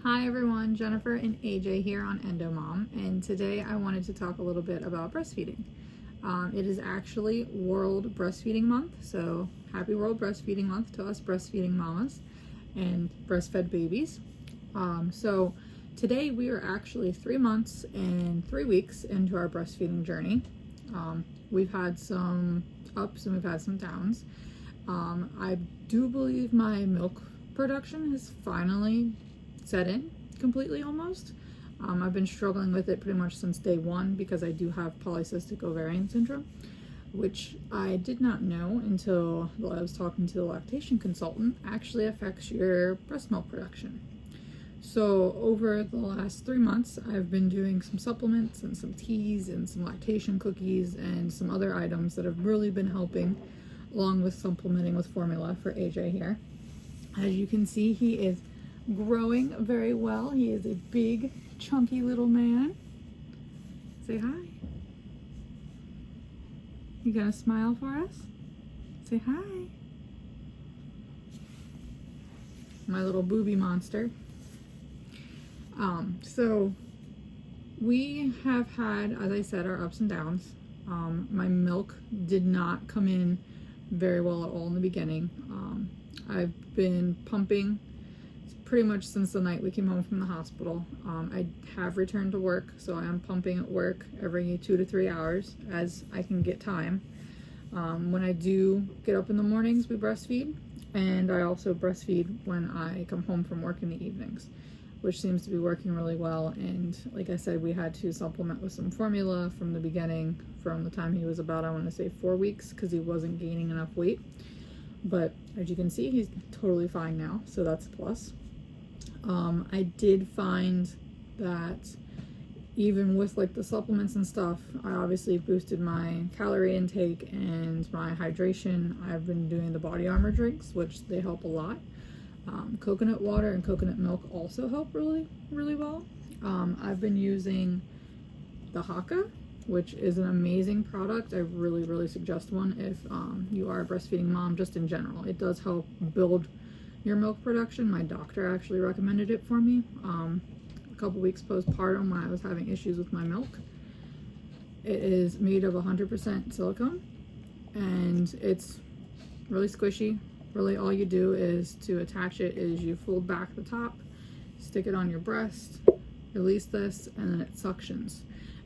Hi everyone, Jennifer and AJ here on Endo Mom, and today I wanted to talk a little bit about breastfeeding. It is actually World Breastfeeding Month, so happy World Breastfeeding Month to us breastfeeding mamas and breastfed babies. So today we are actually 3 months and 3 weeks into our breastfeeding journey. We've had some ups and we've had some downs. I do believe my milk production has finally set in completely almost. I've been struggling with it pretty much since day one because I do have polycystic ovarian syndrome, which I did not know until I was talking to the lactation consultant actually affects your breast milk production. So over the last 3 months, I've been doing some supplements and some teas and some lactation cookies and some other items that have really been helping, along with supplementing with formula for AJ here. As you can see, he is growing very well. He is a big, chunky little man. Say hi. You gonna smile for us? Say hi. My little booby monster. So we have had, as I said, our ups and downs. My milk did not come in very well at all in the beginning. I've been pumping pretty much since the night we came home from the hospital. I have returned to work, so I am pumping at work every 2 to 3 hours as I can get time. When I do get up in the mornings, we breastfeed, and I also breastfeed when I come home from work in the evenings, which seems to be working really well. And like I said, we had to supplement with some formula from the beginning, from the time he was about, I want to say 4 weeks, because he wasn't gaining enough weight. But as you can see, he's totally fine now, so that's a plus. I did find that even with like the supplements and stuff, I obviously boosted my calorie intake and my hydration. I've been doing the body armor drinks, which they help a lot. Coconut water and coconut milk also help really, really well. I've been using the Haakaa, which is an amazing product. I really, really suggest one if you are a breastfeeding mom, just in general. It does help build your milk production. My doctor actually recommended it for me a couple weeks postpartum when I was having issues with my milk. It is made of 100% silicone, and it's really squishy. Really all you do is to attach it is you fold back the top, stick it on your breast, release this, and then it suctions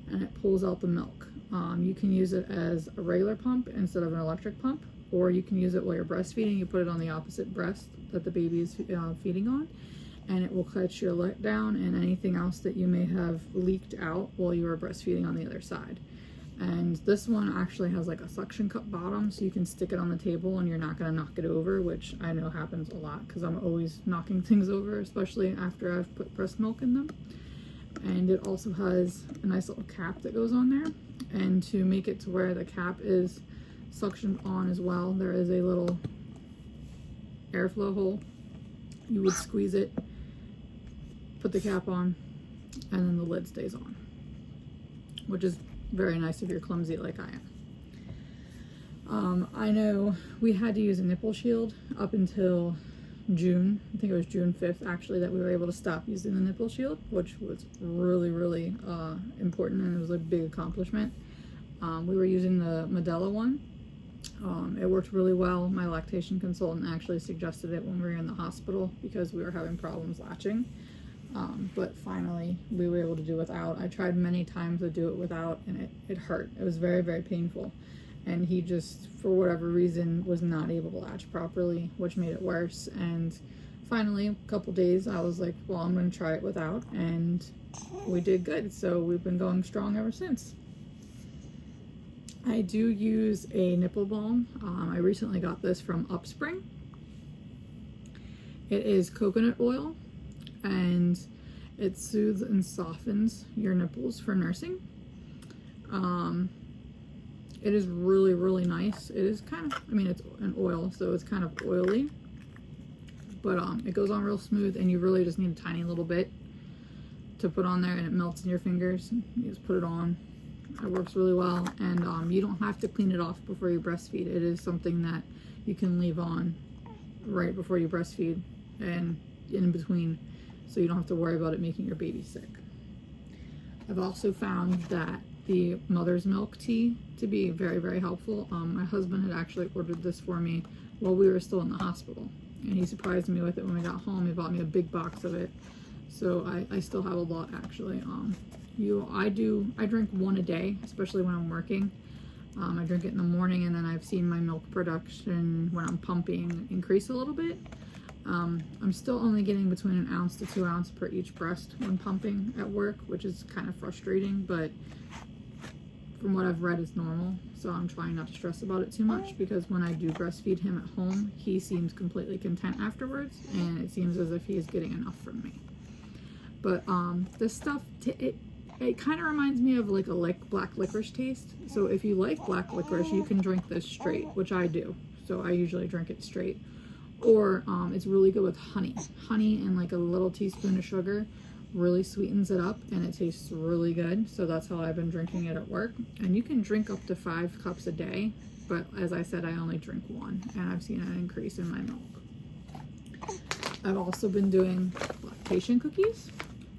and it pulls out the milk. You can use it as a regular pump instead of an electric pump, or you can use it while you're breastfeeding. You put it on the opposite breast that the baby is feeding on, and it will catch your let down and anything else that you may have leaked out while you were breastfeeding on the other side. And this one actually has like a suction cup bottom, so you can stick it on the table and you're not going to knock it over, which I know happens a lot because I'm always knocking things over, especially after I've put breast milk in them. And it also has a nice little cap that goes on there, and to make it to where the cap is suctioned on as well, there is a little airflow hole. You would squeeze it, put the cap on, and then the lid stays on, which is very nice if you're clumsy like I am. I know we had to use a nipple shield up until June. I think it was June 5th actually that we were able to stop using the nipple shield, which was really, really important, and it was a big accomplishment. We were using the Medela one. It worked really well. My lactation consultant actually suggested it when we were in the hospital because we were having problems latching. But finally we were able to do without. I tried many times to do it without, and it hurt. It was very, very painful. And he just, for whatever reason, was not able to latch properly, which made it worse. And finally, a couple days, I was like, well, I'm going to try it without. And we did good. So we've been going strong ever since. I do use a nipple balm. I recently got this from UpSpring. It is coconut oil, and it soothes and softens your nipples for nursing. It is really, really nice. It is kind of, I mean, it's an oil, so it's kind of oily, but it goes on real smooth, and you really just need a tiny little bit to put on there, and it melts in your fingers. You just put it on. It works really well, and you don't have to clean it off before you breastfeed. It is something that you can leave on right before you breastfeed and in between. so you don't have to worry about it making your baby sick. I've also found that the mother's milk tea to be very, very helpful. My husband had actually ordered this for me while we were still in the hospital, and he surprised me with it when we got home. He bought me a big box of it, so I still have a lot actually. I drink one a day, especially when I'm working. I drink it in the morning, and then I've seen my milk production when I'm pumping increase a little bit. I'm still only getting between 1 ounce to 2 ounces per each breast when pumping at work, which is kind of frustrating, but from what I've read, it's normal. So I'm trying not to stress about it too much, because when I do breastfeed him at home, he seems completely content afterwards, and it seems as if he is getting enough from me. But this stuff, it kind of reminds me of like a black licorice taste. So if you like black licorice, you can drink this straight, which I do. So I usually drink it straight. Or it's really good with honey. Honey and like a little teaspoon of sugar really sweetens it up, and it tastes really good. So that's how I've been drinking it at work. And you can drink up to 5 cups a day, but as I said, I only drink 1, and I've seen an increase in my milk. I've also been doing lactation cookies.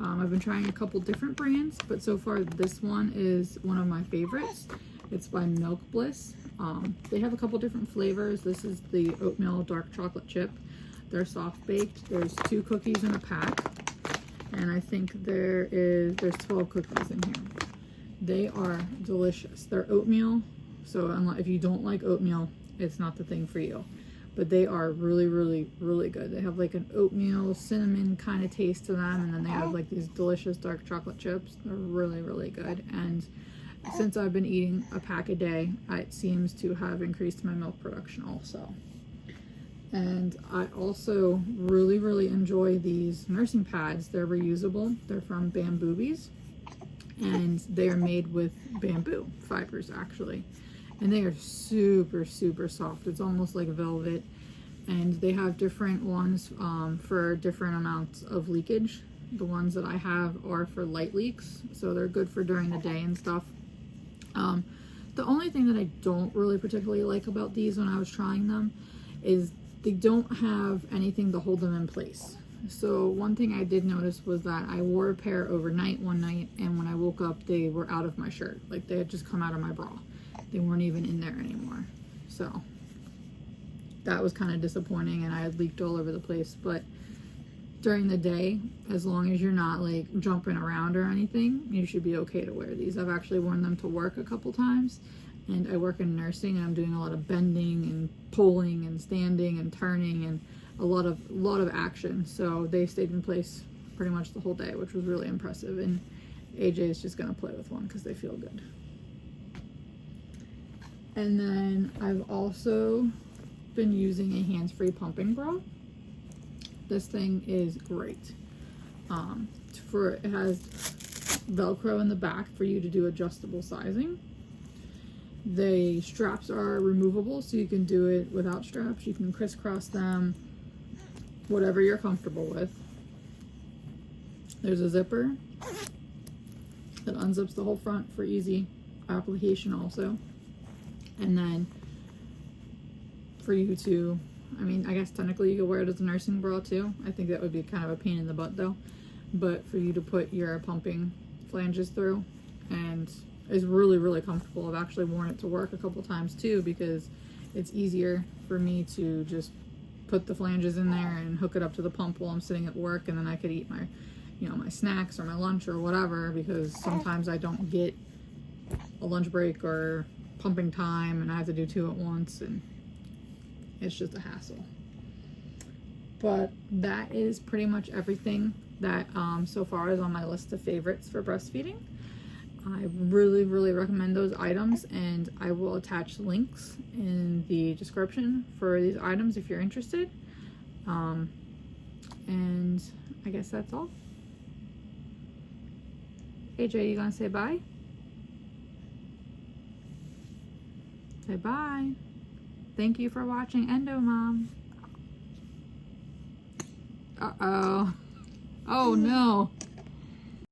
I've been trying a couple different brands, but so far this one is one of my favorites. It's by Bliss. They have a couple different flavors. This is the oatmeal dark chocolate chip. They're soft baked. There's 2 cookies in a pack, and I think there's 12 cookies in here. They are delicious. They're oatmeal, so if you don't like oatmeal, it's not the thing for you. But they are really, really, really good. They have like an oatmeal cinnamon kind of taste to them, and then they have like these delicious dark chocolate chips. They're really, really good. And since I've been eating a pack a day, it seems to have increased my milk production also. And I also really, really enjoy these nursing pads. They're reusable. They're from Bamboobies, and they are made with bamboo fibers actually. And they are super, super soft. It's almost like velvet. And they have different ones for different amounts of leakage. The ones that I have are for light leaks, so they're good for during the day and stuff. The only thing that I don't really particularly like about these when I was trying them is they don't have anything to hold them in place. So one thing I did notice was that I wore a pair overnight one night, and when I woke up, they were out of my shirt. Like they had just come out of my bra. They weren't even in there anymore. So that was kind of disappointing, and I had leaked all over the place. But during the day, as long as you're not like jumping around or anything, you should be okay to wear these. I've actually worn them to work a couple times, and I work in nursing, and I'm doing a lot of bending and pulling and standing and turning and a lot of action. So they stayed in place pretty much the whole day, which was really impressive. And AJ is just gonna play with one because they feel good. And then I've also been using a Handsfree pumping bra. This thing is great. It has Velcro in the back for you to do adjustable sizing. The straps are removable, so you can do it without straps. You can crisscross them, whatever you're comfortable with. There's a zipper that unzips the whole front for easy application also. And then for you to, I guess technically you could wear it as a nursing bra too. I think that would be kind of a pain in the butt though. But for you to put your pumping flanges through, and it's really, really comfortable. I've actually worn it to work a couple times too, because it's easier for me to just put the flanges in there and hook it up to the pump while I'm sitting at work, and then I could eat my, my snacks or my lunch or whatever, because sometimes I don't get a lunch break or pumping time and I have to do 2 at once, and it's just a hassle. But that is pretty much everything that so far is on my list of favorites for breastfeeding. I really, really recommend those items, and I will attach links in the description for these items if you're interested. And I guess that's all. AJ, you gonna say bye? Say bye. Thank you for watching Endo Mom. Uh-oh. Oh no.